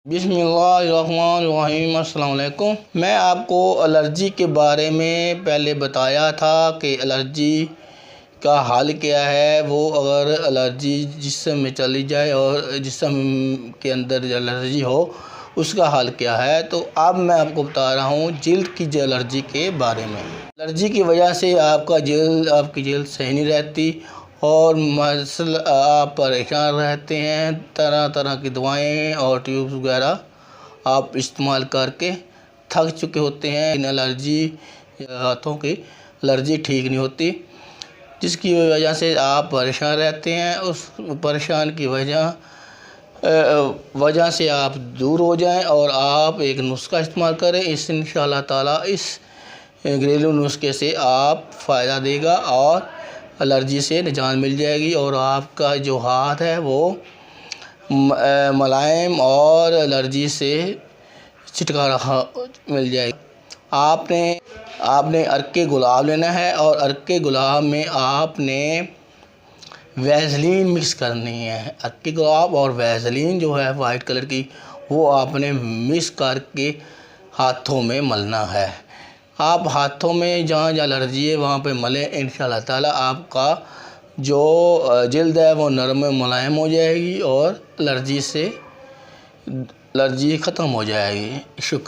बिस्मिल्लाहिर्रहमानिर्रहीम। अस्सलाम वालेकुम। मैं आपको एलर्जी के बारे में पहले बताया था कि एलर्जी का हल क्या है। वो अगर एलर्जी जिस्म में चली जाए और जिस्म के अंदर एलर्जी हो उसका हल क्या है। तो अब मैं आपको बता रहा हूँ जल्द की एलर्जी के बारे में। एलर्जी की वजह से आपकी जल्द सही नहीं रहती और आप परेशान रहते हैं। तरह तरह की दवाएं और ट्यूब्स वगैरह आप इस्तेमाल करके थक चुके होते हैं। इन एलर्जी हाथों की एलर्जी ठीक नहीं होती, जिसकी वजह से आप परेशान रहते हैं। उस परेशान की वजह से आप दूर हो जाएं और आप एक नुस्खा इस्तेमाल करें। इस इंशाअल्लाह ताला इस घरेलू नुस्खे से आप फ़ायदा देगा और एलर्जी से निजात मिल जाएगी और आपका जो हाथ है वो मुलायम और एलर्जी से छुटकारा मिल जाएगा। आपने अर्के गुलाब लेना है और अर्के गुलाब में आपने वैसलीन मिक्स करनी है। अर्के गुलाब और वैसलीन जो है वाइट कलर की, वो आपने मिक्स करके हाथों में मलना है। आप हाथों में जहाँ एलर्जी है वहाँ पे मलें। इंशाअल्लाह ताला आपका जो जल्द है वो नरम मुलायम हो जाएगी और एलर्जी ख़त्म हो जाएगी। शुक्रिया।